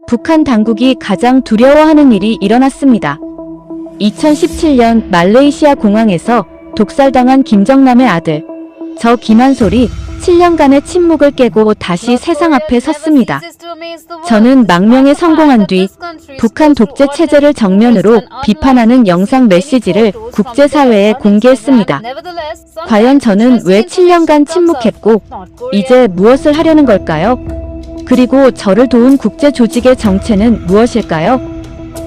북한 당국이 가장 두려워하는 일이 일어났습니다. 2017년 말레이시아 공항에서 독살당한 김정남의 아들, 저 김한솔이 7년간의 침묵을 깨고 다시 세상 앞에 섰습니다. 저는 망명에 성공한 뒤 북한 독재 체제를 정면으로 비판하는 영상 메시지를 국제사회에 공개했습니다. 과연 저는 왜 7년간 침묵했고 이제 무엇을 하려는 걸까요? 그리고 저를 도운 국제 조직의 정체는 무엇일까요?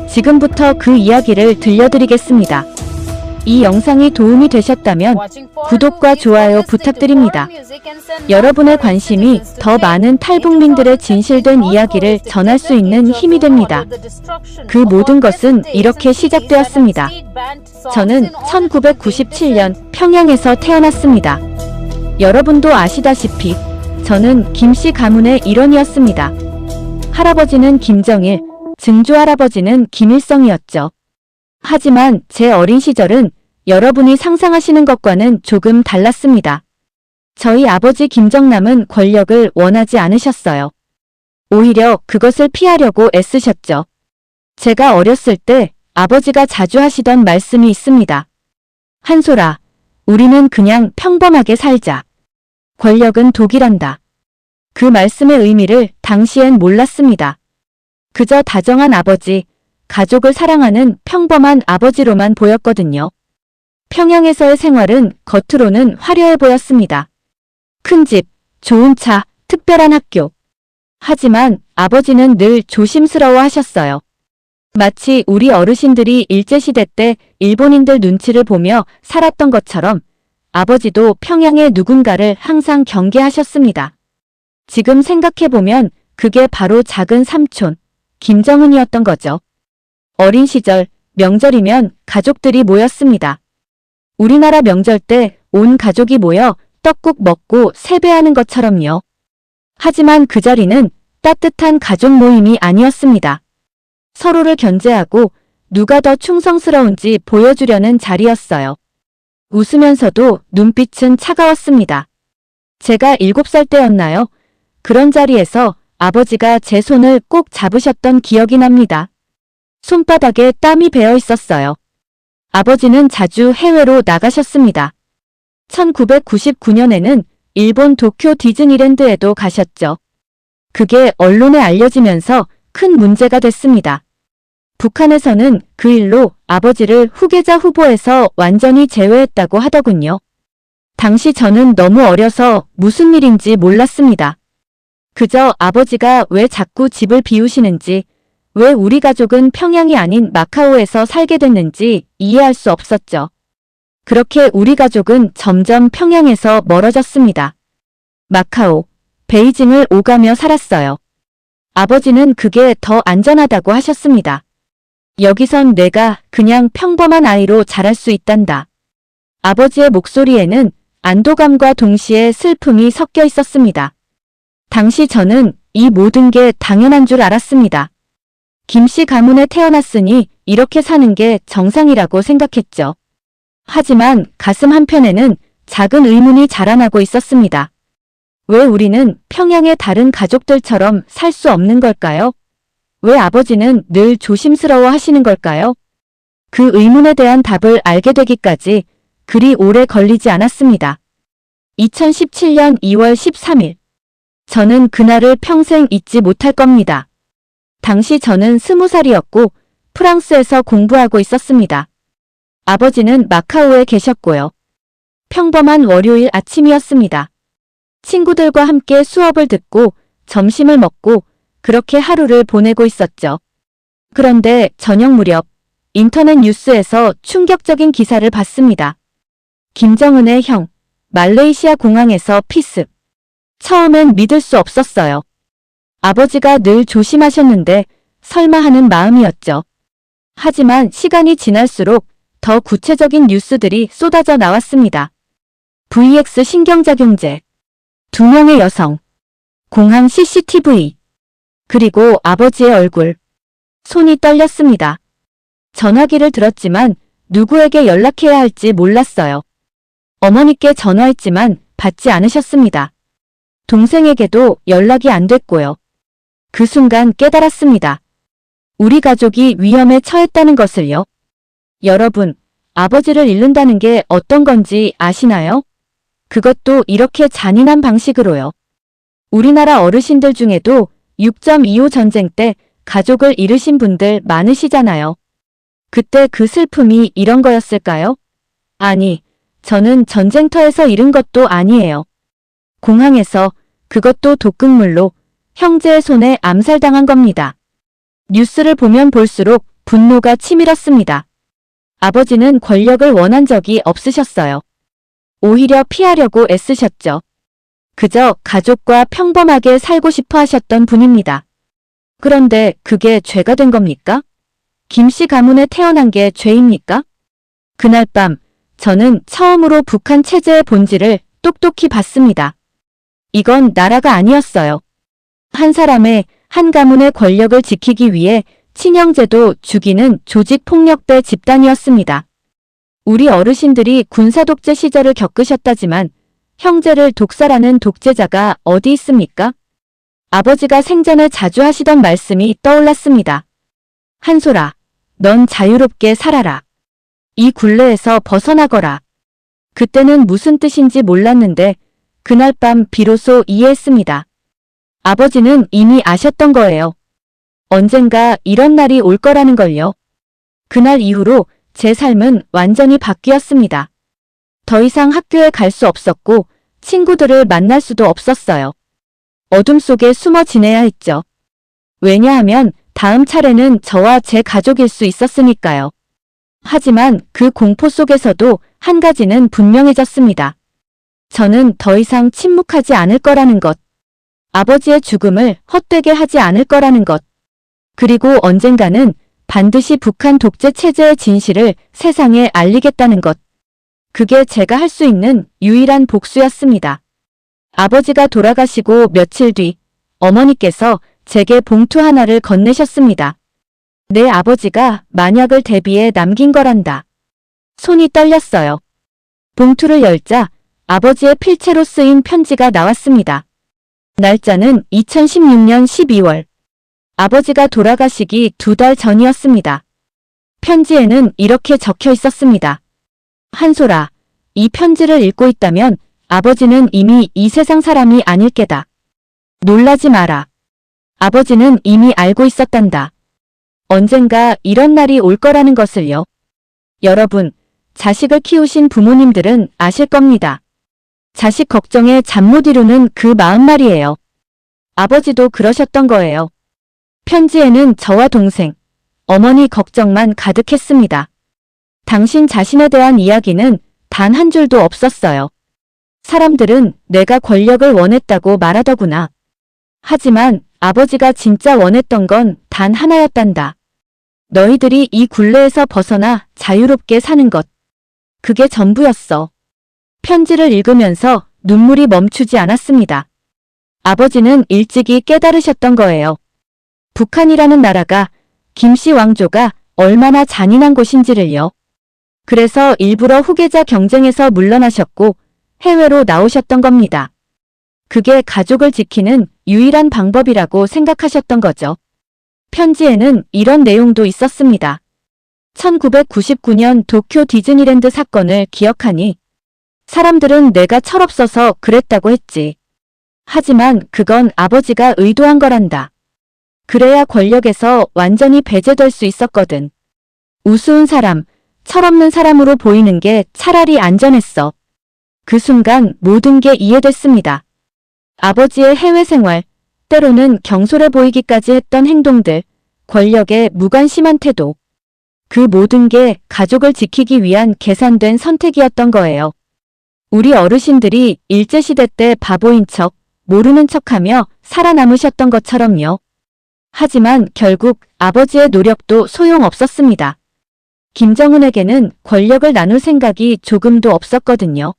지금부터 그 이야기를 들려드리겠습니다. 이 영상이 도움이 되셨다면 구독과 좋아요 부탁드립니다. 여러분의 관심이 더 많은 탈북민들의 진실된 이야기를 전할 수 있는 힘이 됩니다. 그 모든 것은 이렇게 시작되었습니다. 저는 1997년 평양에서 태어났습니다. 여러분도 아시다시피 저는 김씨 가문의 일원이었습니다. 할아버지는 김정일, 증조할아버지는 김일성이었죠. 하지만 제 어린 시절은 여러분이 상상하시는 것과는 조금 달랐습니다. 저희 아버지 김정남은 권력을 원하지 않으셨어요. 오히려 그것을 피하려고 애쓰셨죠. 제가 어렸을 때 아버지가 자주 하시던 말씀이 있습니다. 한솔아, 우리는 그냥 평범하게 살자. 권력은 독이란다. 그 말씀의 의미를 당시엔 몰랐습니다. 그저 다정한 아버지, 가족을 사랑하는 평범한 아버지로만 보였거든요. 평양에서의 생활은 겉으로는 화려해 보였습니다. 큰 집, 좋은 차, 특별한 학교. 하지만 아버지는 늘 조심스러워 하셨어요. 마치 우리 어르신들이 일제시대 때 일본인들 눈치를 보며 살았던 것처럼 아버지도 평양의 누군가를 항상 경계하셨습니다. 지금 생각해보면 그게 바로 작은 삼촌, 김정은이었던 거죠. 어린 시절, 명절이면 가족들이 모였습니다. 우리나라 명절 때 온 가족이 모여 떡국 먹고 세배하는 것처럼요. 하지만 그 자리는 따뜻한 가족 모임이 아니었습니다. 서로를 견제하고 누가 더 충성스러운지 보여주려는 자리였어요. 웃으면서도 눈빛은 차가웠습니다. 제가 7살 때였나요? 그런 자리에서 아버지가 제 손을 꼭 잡으셨던 기억이 납니다. 손바닥에 땀이 배어 있었어요. 아버지는 자주 해외로 나가셨습니다. 1999년에는 일본 도쿄 디즈니랜드에도 가셨죠. 그게 언론에 알려지면서 큰 문제가 됐습니다. 북한에서는 그 일로 아버지를 후계자 후보에서 완전히 제외했다고 하더군요. 당시 저는 너무 어려서 무슨 일인지 몰랐습니다. 그저 아버지가 왜 자꾸 집을 비우시는지, 왜 우리 가족은 평양이 아닌 마카오에서 살게 됐는지 이해할 수 없었죠. 그렇게 우리 가족은 점점 평양에서 멀어졌습니다. 마카오, 베이징을 오가며 살았어요. 아버지는 그게 더 안전하다고 하셨습니다. 여기선 내가 그냥 평범한 아이로 자랄 수 있단다. 아버지의 목소리에는 안도감과 동시에 슬픔이 섞여 있었습니다. 당시 저는 이 모든 게 당연한 줄 알았습니다. 김씨 가문에 태어났으니 이렇게 사는 게 정상이라고 생각했죠. 하지만 가슴 한편에는 작은 의문이 자라나고 있었습니다. 왜 우리는 평양의 다른 가족들처럼 살 수 없는 걸까요? 왜 아버지는 늘 조심스러워 하시는 걸까요? 그 의문에 대한 답을 알게 되기까지 그리 오래 걸리지 않았습니다. 2017년 2월 13일. 저는 그날을 평생 잊지 못할 겁니다. 당시 저는 20살이었고 프랑스에서 공부하고 있었습니다. 아버지는 마카오에 계셨고요. 평범한 월요일 아침이었습니다. 친구들과 함께 수업을 듣고 점심을 먹고 그렇게 하루를 보내고 있었죠. 그런데 저녁 무렵 인터넷 뉴스에서 충격적인 기사를 봤습니다. 김정은의 형, 말레이시아 공항에서 피습. 처음엔 믿을 수 없었어요. 아버지가 늘 조심하셨는데 설마 하는 마음이었죠. 하지만 시간이 지날수록 더 구체적인 뉴스들이 쏟아져 나왔습니다. VX 신경작용제, 2명의 여성, 공항 CCTV, 그리고 아버지의 얼굴. 손이 떨렸습니다. 전화기를 들었지만 누구에게 연락해야 할지 몰랐어요. 어머니께 전화했지만 받지 않으셨습니다. 동생에게도 연락이 안 됐고요. 그 순간 깨달았습니다. 우리 가족이 위험에 처했다는 것을요. 여러분, 아버지를 잃는다는 게 어떤 건지 아시나요? 그것도 이렇게 잔인한 방식으로요. 우리나라 어르신들 중에도 6.25 전쟁 때 가족을 잃으신 분들 많으시잖아요. 그때 그 슬픔이 이런 거였을까요? 아니, 저는 전쟁터에서 잃은 것도 아니에요. 공항에서, 그것도 독극물로 형제의 손에 암살당한 겁니다. 뉴스를 보면 볼수록 분노가 치밀었습니다. 아버지는 권력을 원한 적이 없으셨어요. 오히려 피하려고 애쓰셨죠. 그저 가족과 평범하게 살고 싶어 하셨던 분입니다. 그런데 그게 죄가 된 겁니까? 김씨 가문에 태어난 게 죄입니까? 그날 밤 저는 처음으로 북한 체제의 본질을 똑똑히 봤습니다. 이건 나라가 아니었어요. 한 사람의, 한 가문의 권력을 지키기 위해 친형제도 죽이는 조직폭력배 집단이었습니다. 우리 어르신들이 군사독재 시절을 겪으셨다지만 형제를 독살하는 독재자가 어디 있습니까? 아버지가 생전에 자주 하시던 말씀이 떠올랐습니다. 한솔아, 넌 자유롭게 살아라. 이 굴레에서 벗어나거라. 그때는 무슨 뜻인지 몰랐는데 그날 밤 비로소 이해했습니다. 아버지는 이미 아셨던 거예요. 언젠가 이런 날이 올 거라는 걸요. 그날 이후로 제 삶은 완전히 바뀌었습니다. 더 이상 학교에 갈 수 없었고 친구들을 만날 수도 없었어요. 어둠 속에 숨어 지내야 했죠. 왜냐하면 다음 차례는 저와 제 가족일 수 있었으니까요. 하지만 그 공포 속에서도 한 가지는 분명해졌습니다. 저는 더 이상 침묵하지 않을 거라는 것. 아버지의 죽음을 헛되게 하지 않을 거라는 것. 그리고 언젠가는 반드시 북한 독재 체제의 진실을 세상에 알리겠다는 것. 그게 제가 할 수 있는 유일한 복수였습니다. 아버지가 돌아가시고 며칠 뒤 어머니께서 제게 봉투 하나를 건네셨습니다. 내 아버지가 만약을 대비해 남긴 거란다. 손이 떨렸어요. 봉투를 열자 아버지의 필체로 쓰인 편지가 나왔습니다. 날짜는 2016년 12월. 아버지가 돌아가시기 2달 전이었습니다. 편지에는 이렇게 적혀 있었습니다. 한솔아, 이 편지를 읽고 있다면 아버지는 이미 이 세상 사람이 아닐 게다. 놀라지 마라. 아버지는 이미 알고 있었단다. 언젠가 이런 날이 올 거라는 것을요. 여러분, 자식을 키우신 부모님들은 아실 겁니다. 자식 걱정에 잠 못 이루는 그 마음 말이에요. 아버지도 그러셨던 거예요. 편지에는 저와 동생, 어머니 걱정만 가득했습니다. 당신 자신에 대한 이야기는 단 한 줄도 없었어요. 사람들은 내가 권력을 원했다고 말하더구나. 하지만 아버지가 진짜 원했던 건 단 하나였단다. 너희들이 이 굴레에서 벗어나 자유롭게 사는 것. 그게 전부였어. 편지를 읽으면서 눈물이 멈추지 않았습니다. 아버지는 일찍이 깨달으셨던 거예요. 북한이라는 나라가, 김씨 왕조가 얼마나 잔인한 곳인지를요. 그래서 일부러 후계자 경쟁에서 물러나셨고 해외로 나오셨던 겁니다. 그게 가족을 지키는 유일한 방법이라고 생각하셨던 거죠. 편지에는 이런 내용도 있었습니다. 1999년 도쿄 디즈니랜드 사건을 기억하니? 사람들은 내가 철없어서 그랬다고 했지. 하지만 그건 아버지가 의도한 거란다. 그래야 권력에서 완전히 배제될 수 있었거든. 우스운 사람, 철없는 사람으로 보이는 게 차라리 안전했어. 그 순간 모든 게 이해됐습니다. 아버지의 해외 생활, 때로는 경솔해 보이기까지 했던 행동들, 권력의 무관심한 태도. 그 모든 게 가족을 지키기 위한 계산된 선택이었던 거예요. 우리 어르신들이 일제시대 때 바보인 척, 모르는 척하며 살아남으셨던 것처럼요. 하지만 결국 아버지의 노력도 소용없었습니다. 김정은에게는 권력을 나눌 생각이 조금도 없었거든요.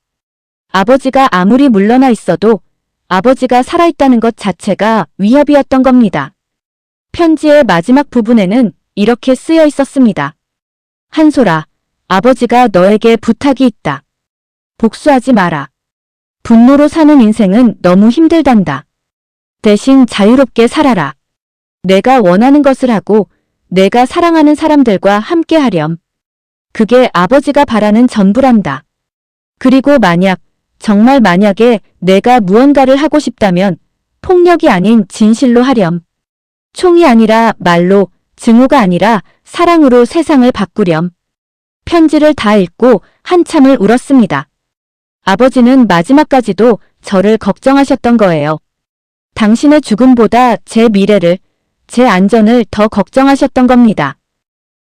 아버지가 아무리 물러나 있어도 아버지가 살아있다는 것 자체가 위협이었던 겁니다. 편지의 마지막 부분에는 이렇게 쓰여 있었습니다. 한솔아, 아버지가 너에게 부탁이 있다. 복수하지 마라. 분노로 사는 인생은 너무 힘들단다. 대신 자유롭게 살아라. 내가 원하는 것을 하고 내가 사랑하는 사람들과 함께 하렴. 그게 아버지가 바라는 전부란다. 그리고 정말 만약에 내가 무언가를 하고 싶다면 폭력이 아닌 진실로 하렴. 총이 아니라 말로, 증오가 아니라 사랑으로 세상을 바꾸렴. 편지를 다 읽고 한참을 울었습니다. 아버지는 마지막까지도 저를 걱정하셨던 거예요. 당신의 죽음보다 제 미래를, 제 안전을 더 걱정하셨던 겁니다.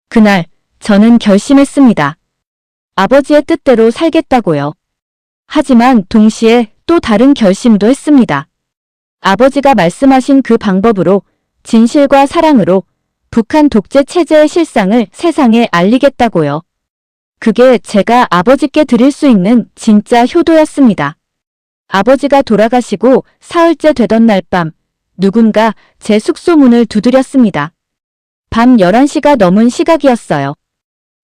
그날 저는 결심했습니다. 아버지의 뜻대로 살겠다고요. 하지만 동시에 또 다른 결심도 했습니다. 아버지가 말씀하신 그 방법으로, 진실과 사랑으로 북한 독재 체제의 실상을 세상에 알리겠다고요. 그게 제가 아버지께 드릴 수 있는 진짜 효도였습니다. 아버지가 돌아가시고 사흘째 되던 날 밤, 누군가 제 숙소 문을 두드렸습니다. 밤 11시가 넘은 시각이었어요.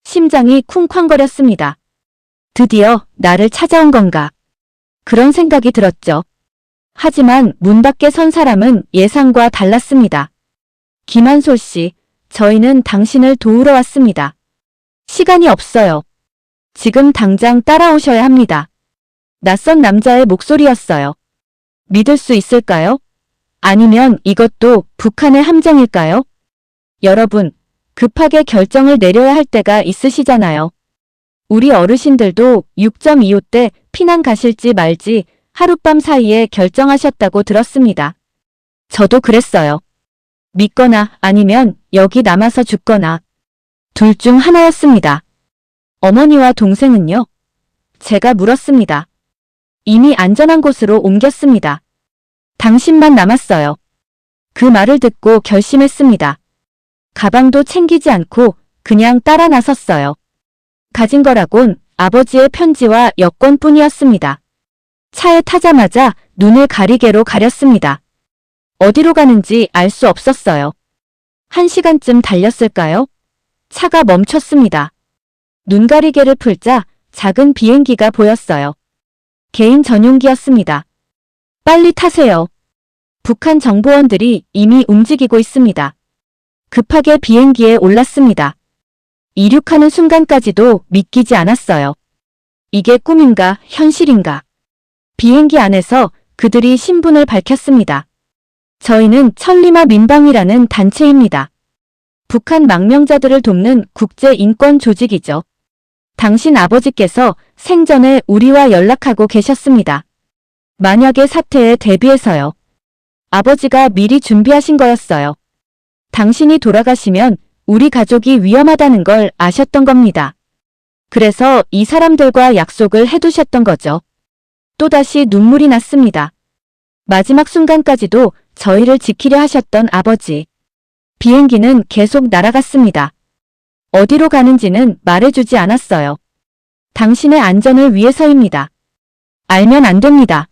심장이 쿵쾅거렸습니다. 드디어 나를 찾아온 건가? 그런 생각이 들었죠. 하지만 문 밖에 선 사람은 예상과 달랐습니다. 김한솔 씨, 저희는 당신을 도우러 왔습니다. 시간이 없어요. 지금 당장 따라오셔야 합니다. 낯선 남자의 목소리였어요. 믿을 수 있을까요? 아니면 이것도 북한의 함정일까요? 여러분, 급하게 결정을 내려야 할 때가 있으시잖아요. 우리 어르신들도 6.25 때 피난 가실지 말지 하룻밤 사이에 결정하셨다고 들었습니다. 저도 그랬어요. 믿거나 아니면 여기 남아서 죽거나 둘 중 하나였습니다. 어머니와 동생은요? 제가 물었습니다. 이미 안전한 곳으로 옮겼습니다. 당신만 남았어요. 그 말을 듣고 결심했습니다. 가방도 챙기지 않고 그냥 따라 나섰어요. 가진 거라곤 아버지의 편지와 여권뿐이었습니다. 차에 타자마자 눈을 가리개로 가렸습니다. 어디로 가는지 알 수 없었어요. 1시간쯤 달렸을까요? 차가 멈췄습니다. 눈가리개를 풀자 작은 비행기가 보였어요. 개인 전용기였습니다. 빨리 타세요. 북한 정보원들이 이미 움직이고 있습니다. 급하게 비행기에 올랐습니다. 이륙하는 순간까지도 믿기지 않았어요. 이게 꿈인가 현실인가? 비행기 안에서 그들이 신분을 밝혔습니다. 저희는 천리마 민방위라는 단체입니다. 북한 망명자들을 돕는 국제인권 조직이죠. 당신 아버지께서 생전에 우리와 연락하고 계셨습니다. 만약의 사태에 대비해서요. 아버지가 미리 준비하신 거였어요. 당신이 돌아가시면 우리 가족이 위험하다는 걸 아셨던 겁니다. 그래서 이 사람들과 약속을 해두셨던 거죠. 또다시 눈물이 났습니다. 마지막 순간까지도 저희를 지키려 하셨던 아버지. 비행기는 계속 날아갔습니다. 어디로 가는지는 말해주지 않았어요. 당신의 안전을 위해서입니다. 알면 안 됩니다.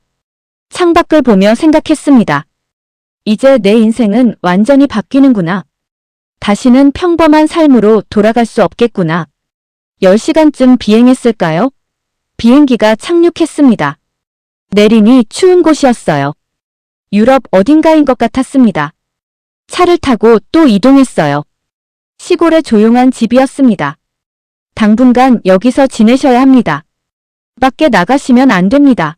창밖을 보며 생각했습니다. 이제 내 인생은 완전히 바뀌는구나. 다시는 평범한 삶으로 돌아갈 수 없겠구나. 10시간쯤 비행했을까요? 비행기가 착륙했습니다. 내리니 추운 곳이었어요. 유럽 어딘가인 것 같았습니다. 차를 타고 또 이동했어요. 시골의 조용한 집이었습니다. 당분간 여기서 지내셔야 합니다. 밖에 나가시면 안 됩니다.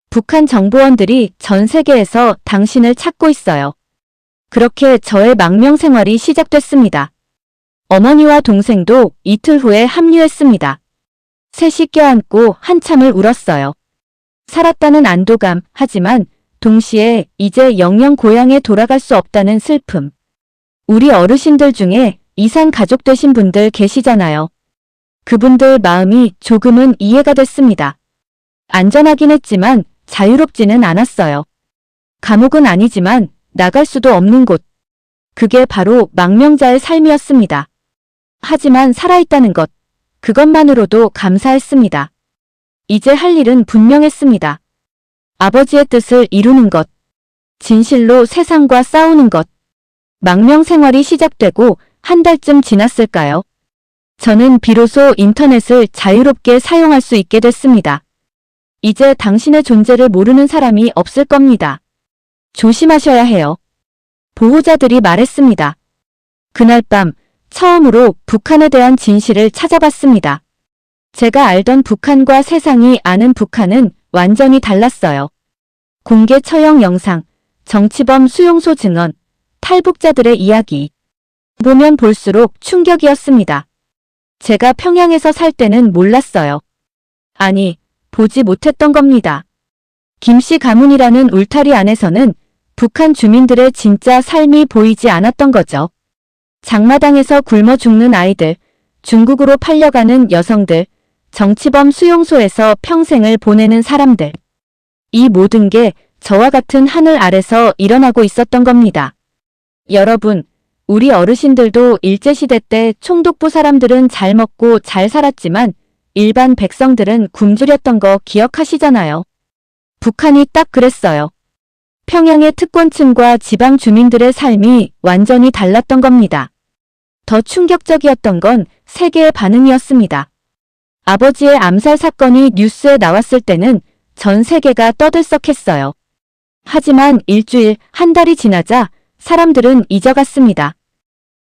북한 정보원들이 전 세계에서 당신을 찾고 있어요. 그렇게 저의 망명 생활이 시작됐습니다. 어머니와 동생도 이틀 후에 합류했습니다. 셋이 껴안고 한참을 울었어요. 살았다는 안도감, 하지만 동시에 이제 영영 고향에 돌아갈 수 없다는 슬픔. 우리 어르신들 중에 이산 가족 되신 분들 계시잖아요. 그분들 마음이 조금은 이해가 됐습니다. 안전하긴 했지만 자유롭지는 않았어요. 감옥은 아니지만 나갈 수도 없는 곳. 그게 바로 망명자의 삶이었습니다. 하지만 살아있다는 것, 그것만으로도 감사했습니다. 이제 할 일은 분명했습니다. 아버지의 뜻을 이루는 것, 진실로 세상과 싸우는 것. 망명 생활이 시작되고 한 달쯤 지났을까요? 저는 비로소 인터넷을 자유롭게 사용할 수 있게 됐습니다. 이제 당신의 존재를 모르는 사람이 없을 겁니다. 조심하셔야 해요. 보호자들이 말했습니다. 그날 밤 처음으로 북한에 대한 진실을 찾아봤습니다. 제가 알던 북한과 세상이 아는 북한은 완전히 달랐어요. 공개 처형 영상, 정치범 수용소 증언, 탈북자들의 이야기. 보면 볼수록 충격이었습니다. 제가 평양에서 살 때는 몰랐어요. 아니, 보지 못했던 겁니다. 김씨 가문이라는 울타리 안에서는 북한 주민들의 진짜 삶이 보이지 않았던 거죠. 장마당에서 굶어 죽는 아이들, 중국으로 팔려가는 여성들, 정치범 수용소에서 평생을 보내는 사람들. 이 모든 게 저와 같은 하늘 아래서 일어나고 있었던 겁니다. 여러분, 우리 어르신들도 일제시대 때 총독부 사람들은 잘 먹고 잘 살았지만 일반 백성들은 굶주렸던 거 기억하시잖아요. 북한이 딱 그랬어요. 평양의 특권층과 지방 주민들의 삶이 완전히 달랐던 겁니다. 더 충격적이었던 건 세계의 반응이었습니다. 아버지의 암살 사건이 뉴스에 나왔을 때는 전 세계가 떠들썩했어요. 하지만 일주일, 한 달이 지나자 사람들은 잊어갔습니다.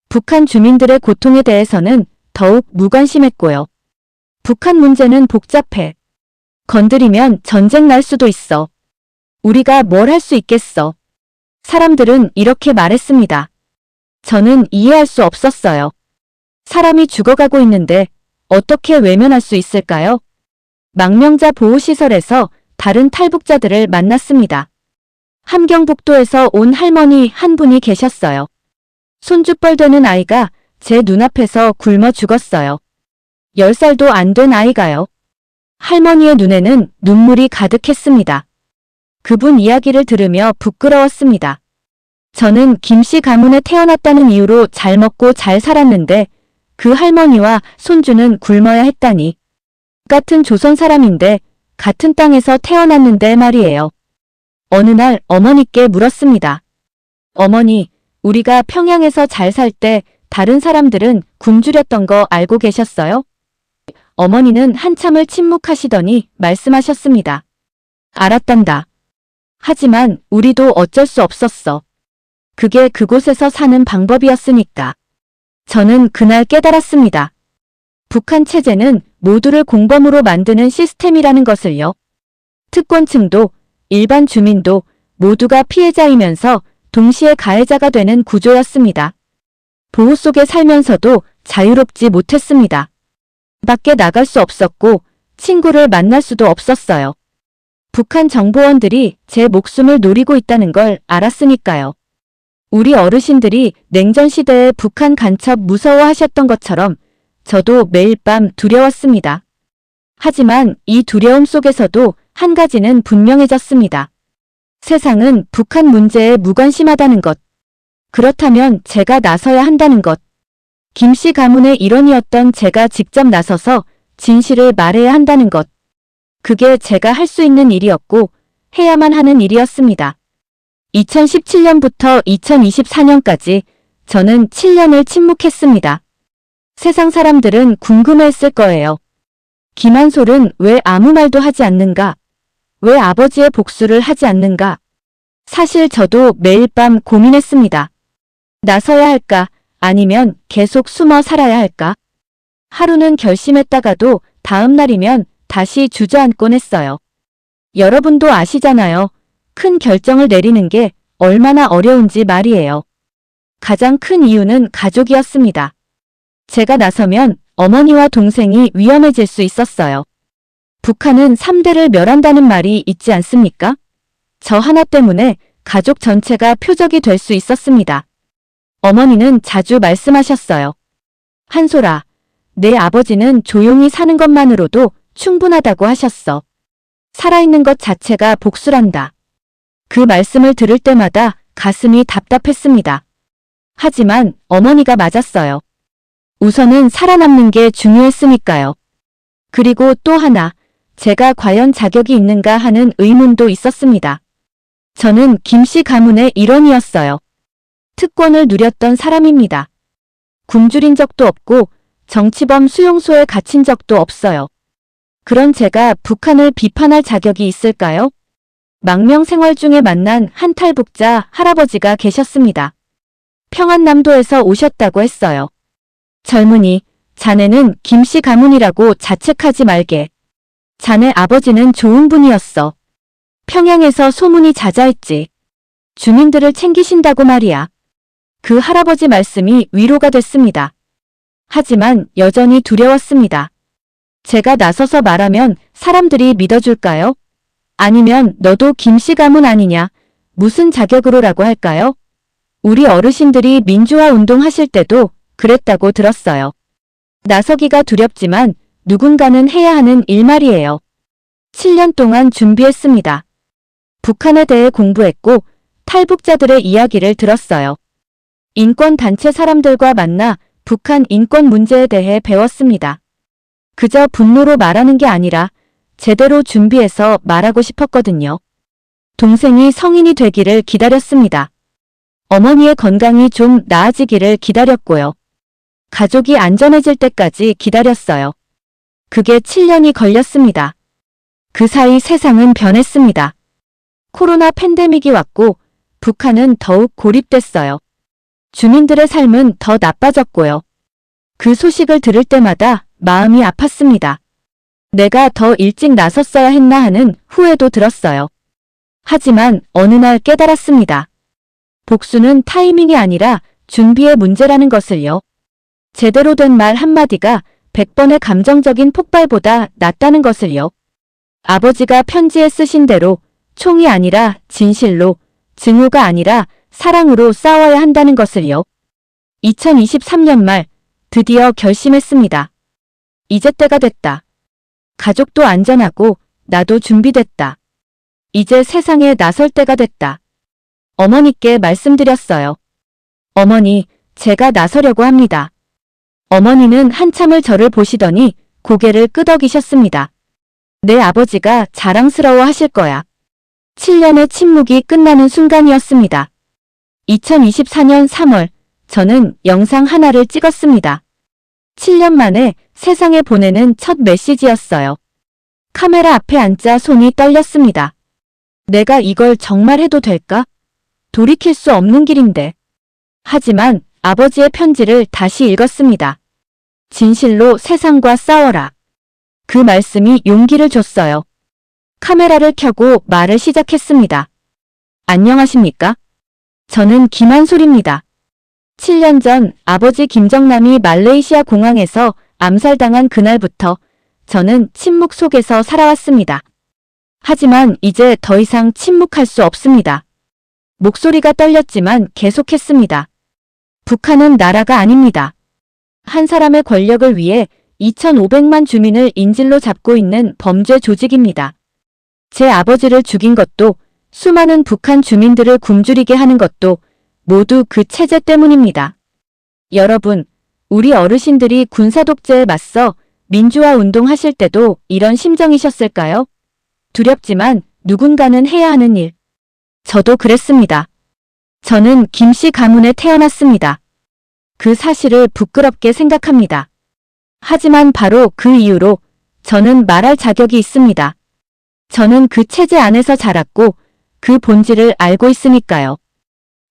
북한 주민들의 고통에 대해서는 더욱 무관심했고요. 북한 문제는 복잡해. 건드리면 전쟁 날 수도 있어. 우리가 뭘 할 수 있겠어. 사람들은 이렇게 말했습니다. 저는 이해할 수 없었어요. 사람이 죽어가고 있는데 어떻게 외면할 수 있을까요? 망명자 보호시설에서 다른 탈북자들을 만났습니다. 함경북도에서 온 할머니 한 분이 계셨어요. 손주뻘 되는 아이가 제 눈앞에서 굶어 죽었어요. 10살도 안 된 아이가요. 할머니의 눈에는 눈물이 가득했습니다. 그분 이야기를 들으며 부끄러웠습니다. 저는 김씨 가문에 태어났다는 이유로 잘 먹고 잘 살았는데 그 할머니와 손주는 굶어야 했다니. 같은 조선 사람인데 같은 땅에서 태어났는데 말이에요. 어느 날 어머니께 물었습니다. 어머니, 우리가 평양에서 잘 살 때 다른 사람들은 굶주렸던 거 알고 계셨어요? 어머니는 한참을 침묵하시더니 말씀하셨습니다. 알았단다. 하지만 우리도 어쩔 수 없었어. 그게 그곳에서 사는 방법이었으니까. 저는 그날 깨달았습니다. 북한 체제는 모두를 공범으로 만드는 시스템이라는 것을요. 특권층도 일반 주민도 모두가 피해자이면서 동시에 가해자가 되는 구조였습니다. 보호 속에 살면서도 자유롭지 못했습니다. 밖에 나갈 수 없었고 친구를 만날 수도 없었어요. 북한 정보원들이 제 목숨을 노리고 있다는 걸 알았으니까요. 우리 어르신들이 냉전 시대에 북한 간첩 무서워하셨던 것처럼 저도 매일 밤 두려웠습니다. 하지만 이 두려움 속에서도 한 가지는 분명해졌습니다. 세상은 북한 문제에 무관심하다는 것. 그렇다면 제가 나서야 한다는 것. 김씨 가문의 일원이었던 제가 직접 나서서 진실을 말해야 한다는 것. 그게 제가 할 수 있는 일이었고 해야만 하는 일이었습니다. 2017년부터 2024년까지 저는 7년을 침묵했습니다. 세상 사람들은 궁금해했을 거예요. 김한솔은 왜 아무 말도 하지 않는가? 왜 아버지의 복수를 하지 않는가? 사실 저도 매일 밤 고민했습니다. 나서야 할까? 아니면 계속 숨어 살아야 할까? 하루는 결심했다가도 다음 날이면 다시 주저앉곤 했어요. 여러분도 아시잖아요. 큰 결정을 내리는 게 얼마나 어려운지 말이에요. 가장 큰 이유는 가족이었습니다. 제가 나서면 어머니와 동생이 위험해질 수 있었어요. 북한은 3대를 멸한다는 말이 있지 않습니까? 저 하나 때문에 가족 전체가 표적이 될 수 있었습니다. 어머니는 자주 말씀하셨어요. 한솔아, 내 아버지는 조용히 사는 것만으로도 충분하다고 하셨어. 살아있는 것 자체가 복수란다. 그 말씀을 들을 때마다 가슴이 답답했습니다. 하지만 어머니가 맞았어요. 우선은 살아남는 게 중요했으니까요. 그리고 또 하나, 제가 과연 자격이 있는가 하는 의문도 있었습니다. 저는 김씨 가문의 일원이었어요. 특권을 누렸던 사람입니다. 굶주린 적도 없고 정치범 수용소에 갇힌 적도 없어요. 그런 제가 북한을 비판할 자격이 있을까요? 망명 생활 중에 만난 한 탈북자 할아버지가 계셨습니다. 평안남도에서 오셨다고 했어요. 젊은이, 자네는 김씨 가문이라고 자책하지 말게. 자네 아버지는 좋은 분이었어. 평양에서 소문이 자자했지. 주민들을 챙기신다고 말이야. 그 할아버지 말씀이 위로가 됐습니다. 하지만 여전히 두려웠습니다. 제가 나서서 말하면 사람들이 믿어줄까요? 아니면 너도 김씨 가문 아니냐? 무슨 자격으로라고 할까요? 우리 어르신들이 민주화 운동하실 때도 그랬다고 들었어요. 나서기가 두렵지만 누군가는 해야 하는 일 말이에요. 7년 동안 준비했습니다. 북한에 대해 공부했고 탈북자들의 이야기를 들었어요. 인권단체 사람들과 만나 북한 인권 문제에 대해 배웠습니다. 그저 분노로 말하는 게 아니라 제대로 준비해서 말하고 싶었거든요. 동생이 성인이 되기를 기다렸습니다. 어머니의 건강이 좀 나아지기를 기다렸고요. 가족이 안전해질 때까지 기다렸어요. 그게 7년이 걸렸습니다. 그 사이 세상은 변했습니다. 코로나 팬데믹이 왔고 북한은 더욱 고립됐어요. 주민들의 삶은 더 나빠졌고요. 그 소식을 들을 때마다 마음이 아팠습니다. 내가 더 일찍 나섰어야 했나 하는 후회도 들었어요. 하지만 어느 날 깨달았습니다. 복수는 타이밍이 아니라 준비의 문제라는 것을요. 제대로 된 말 한마디가 100번의 감정적인 폭발보다 낫다는 것을요. 아버지가 편지에 쓰신 대로 총이 아니라 진실로, 증오가 아니라 사랑으로 싸워야 한다는 것을요. 2023년 말 드디어 결심했습니다. 이제 때가 됐다. 가족도 안전하고 나도 준비됐다. 이제 세상에 나설 때가 됐다. 어머니께 말씀드렸어요. 어머니, 제가 나서려고 합니다. 어머니는 한참을 저를 보시더니 고개를 끄덕이셨습니다. 내 아버지가 자랑스러워 하실 거야. 7년의 침묵이 끝나는 순간이었습니다. 2024년 3월, 저는 영상 하나를 찍었습니다. 7년 만에 세상에 보내는 첫 메시지였어요. 카메라 앞에 앉자 손이 떨렸습니다. 내가 이걸 정말 해도 될까? 돌이킬 수 없는 길인데. 하지만 아버지의 편지를 다시 읽었습니다. 진실로 세상과 싸워라. 그 말씀이 용기를 줬어요. 카메라를 켜고 말을 시작했습니다. 안녕하십니까? 저는 김한솔입니다. 7년 전 아버지 김정남이 말레이시아 공항에서 암살당한 그날부터 저는 침묵 속에서 살아왔습니다. 하지만 이제 더 이상 침묵할 수 없습니다. 목소리가 떨렸지만 계속했습니다. 북한은 나라가 아닙니다. 한 사람의 권력을 위해 2,500만 주민을 인질로 잡고 있는 범죄 조직입니다. 제 아버지를 죽인 것도 수많은 북한 주민들을 굶주리게 하는 것도 모두 그 체제 때문입니다. 여러분, 우리 어르신들이 군사독재에 맞서 민주화 운동하실 때도 이런 심정이셨을까요? 두렵지만 누군가는 해야 하는 일. 저도 그랬습니다. 저는 김씨 가문에 태어났습니다. 그 사실을 부끄럽게 생각합니다. 하지만 바로 그 이유로 저는 말할 자격이 있습니다. 저는 그 체제 안에서 자랐고 그 본질을 알고 있으니까요.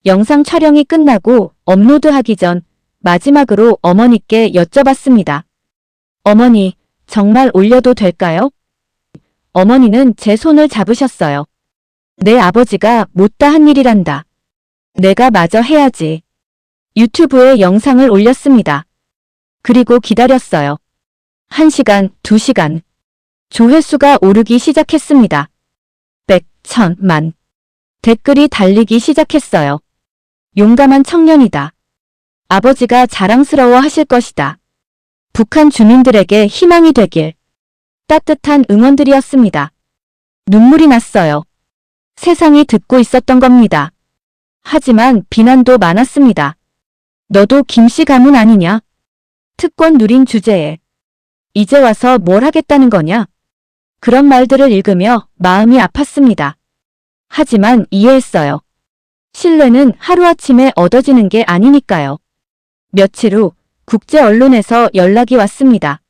영상 촬영이 끝나고 업로드하기 전 마지막으로 어머니께 여쭤봤습니다. 어머니, 정말 올려도 될까요? 어머니는 제 손을 잡으셨어요. 내 아버지가 못다 한 일이란다. 내가 마저 해야지. 유튜브에 영상을 올렸습니다. 그리고 기다렸어요. 1시간, 2시간. 조회수가 오르기 시작했습니다. 100, 1000만. 댓글이 달리기 시작했어요. 용감한 청년이다. 아버지가 자랑스러워 하실 것이다. 북한 주민들에게 희망이 되길. 따뜻한 응원들이었습니다. 눈물이 났어요. 세상이 듣고 있었던 겁니다. 하지만 비난도 많았습니다. 너도 김씨 가문 아니냐? 특권 누린 주제에. 이제 와서 뭘 하겠다는 거냐? 그런 말들을 읽으며 마음이 아팠습니다. 하지만 이해했어요. 신뢰는 하루아침에 얻어지는 게 아니니까요. 며칠 후 국제 언론에서 연락이 왔습니다.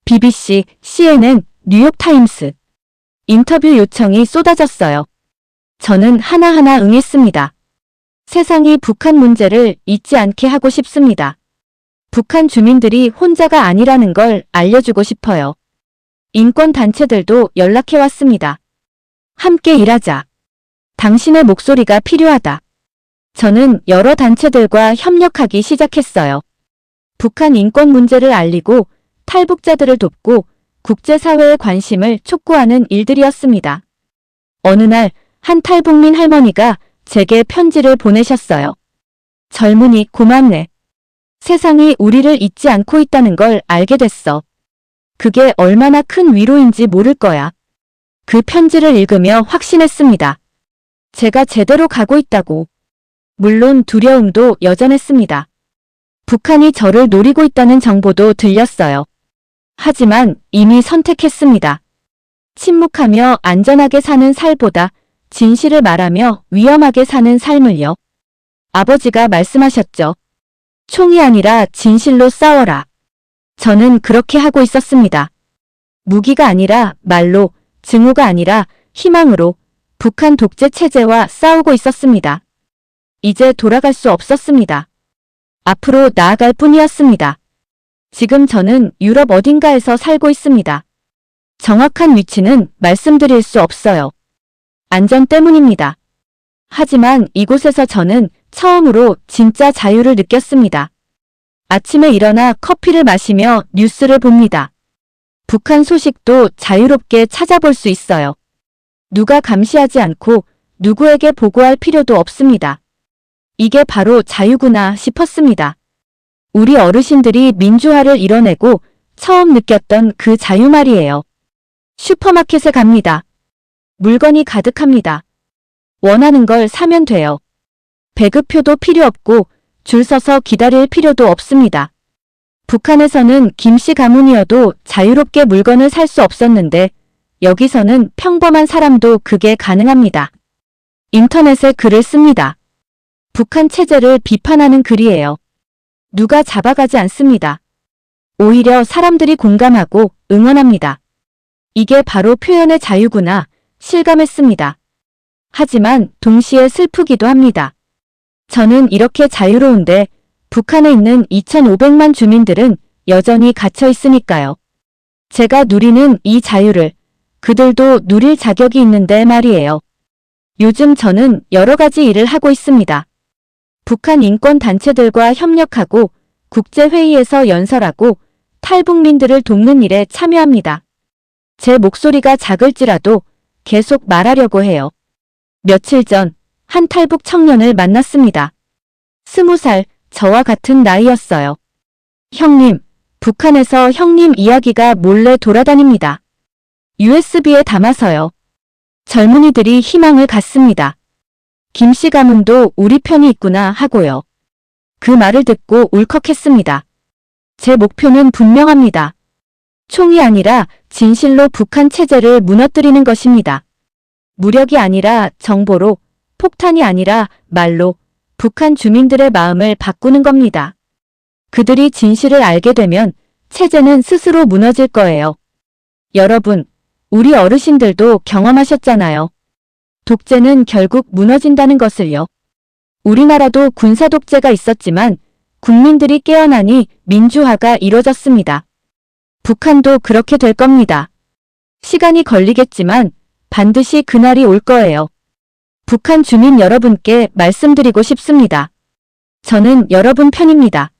BBC, CNN, 뉴욕타임스. 인터뷰 요청이 쏟아졌어요. 저는 하나하나 응했습니다. 세상이 북한 문제를 잊지 않게 하고 싶습니다. 북한 주민들이 혼자가 아니라는 걸 알려주고 싶어요. 인권단체들도 연락해왔습니다. 함께 일하자. 당신의 목소리가 필요하다. 저는 여러 단체들과 협력하기 시작했어요. 북한 인권 문제를 알리고 탈북자들을 돕고 국제사회의 관심을 촉구하는 일들이었습니다. 어느 날 한 탈북민 할머니가 제게 편지를 보내셨어요. 젊은이 고맙네. 세상이 우리를 잊지 않고 있다는 걸 알게 됐어. 그게 얼마나 큰 위로인지 모를 거야. 그 편지를 읽으며 확신했습니다. 제가 제대로 가고 있다고. 물론 두려움도 여전했습니다. 북한이 저를 노리고 있다는 정보도 들렸어요. 하지만 이미 선택했습니다. 침묵하며 안전하게 사는 살보다 진실을 말하며 위험하게 사는 삶을요. 아버지가 말씀하셨죠. 총이 아니라 진실로 싸워라. 저는 그렇게 하고 있었습니다. 무기가 아니라 말로, 증오가 아니라 희망으로 북한 독재 체제와 싸우고 있었습니다. 이제 돌아갈 수 없었습니다. 앞으로 나아갈 뿐이었습니다. 지금 저는 유럽 어딘가에서 살고 있습니다. 정확한 위치는 말씀드릴 수 없어요. 안전 때문입니다. 하지만 이곳에서 저는 처음으로 진짜 자유를 느꼈습니다. 아침에 일어나 커피를 마시며 뉴스를 봅니다. 북한 소식도 자유롭게 찾아볼 수 있어요. 누가 감시하지 않고 누구에게 보고할 필요도 없습니다. 이게 바로 자유구나 싶었습니다. 우리 어르신들이 민주화를 이뤄내고 처음 느꼈던 그 자유 말이에요. 슈퍼마켓에 갑니다. 물건이 가득합니다. 원하는 걸 사면 돼요. 배급표도 필요 없고 줄 서서 기다릴 필요도 없습니다. 북한에서는 김씨 가문이어도 자유롭게 물건을 살 수 없었는데 여기서는 평범한 사람도 그게 가능합니다. 인터넷에 글을 씁니다. 북한 체제를 비판하는 글이에요. 누가 잡아가지 않습니다. 오히려 사람들이 공감하고 응원합니다. 이게 바로 표현의 자유구나 실감했습니다. 하지만 동시에 슬프기도 합니다. 저는 이렇게 자유로운데 북한에 있는 2,500만 주민들은 여전히 갇혀 있으니까요. 제가 누리는 이 자유를 그들도 누릴 자격이 있는데 말이에요. 요즘 저는 여러 가지 일을 하고 있습니다. 북한 인권단체들과 협력하고 국제회의에서 연설하고 탈북민들을 돕는 일에 참여합니다. 제 목소리가 작을지라도 계속 말하려고 해요. 며칠 전 한 탈북 청년을 만났습니다. 20살, 저와 같은 나이였어요. 형님, 북한에서 형님 이야기가 몰래 돌아다닙니다. USB에 담아서요. 젊은이들이 희망을 갖습니다. 김씨 가문도 우리 편이 있구나 하고요. 그 말을 듣고 울컥했습니다. 제 목표는 분명합니다. 총이 아니라 진실로 북한 체제를 무너뜨리는 것입니다. 무력이 아니라 정보로, 폭탄이 아니라 말로 북한 주민들의 마음을 바꾸는 겁니다. 그들이 진실을 알게 되면 체제는 스스로 무너질 거예요. 여러분, 우리 어르신들도 경험하셨잖아요. 독재는 결국 무너진다는 것을요. 우리나라도 군사 독재가 있었지만 국민들이 깨어나니 민주화가 이뤄졌습니다. 북한도 그렇게 될 겁니다. 시간이 걸리겠지만 반드시 그날이 올 거예요. 북한 주민 여러분께 말씀드리고 싶습니다. 저는 여러분 편입니다.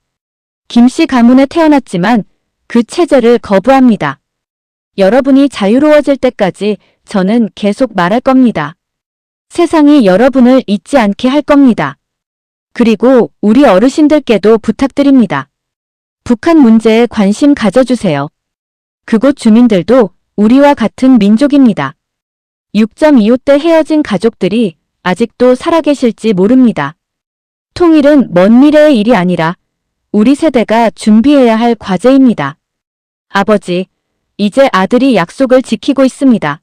김씨 가문에 태어났지만 그 체제를 거부합니다. 여러분이 자유로워질 때까지 저는 계속 말할 겁니다. 세상이 여러분을 잊지 않게 할 겁니다. 그리고 우리 어르신들께도 부탁드립니다. 북한 문제에 관심 가져주세요. 그곳 주민들도 우리와 같은 민족입니다. 6.25 때 헤어진 가족들이 아직도 살아계실지 모릅니다. 통일은 먼 미래의 일이 아니라 우리 세대가 준비해야 할 과제입니다. 아버지, 이제 아들이 약속을 지키고 있습니다.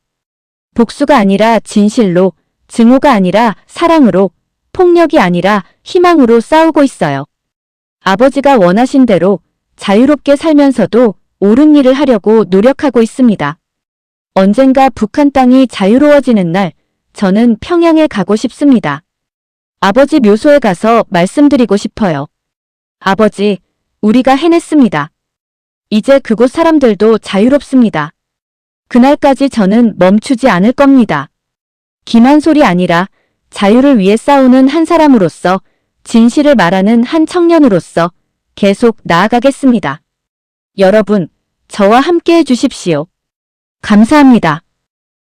복수가 아니라 진실로, 증오가 아니라 사랑으로, 폭력이 아니라 희망으로 싸우고 있어요. 아버지가 원하신 대로 자유롭게 살면서도 옳은 일을 하려고 노력하고 있습니다. 언젠가 북한 땅이 자유로워지는 날 저는 평양에 가고 싶습니다. 아버지 묘소에 가서 말씀드리고 싶어요. 아버지, 우리가 해냈습니다. 이제 그곳 사람들도 자유롭습니다. 그날까지 저는 멈추지 않을 겁니다. 기만 소리 아니라 자유를 위해 싸우는 한 사람으로서, 진실을 말하는 한 청년으로서 계속 나아가겠습니다. 여러분, 저와 함께 해주십시오. 감사합니다.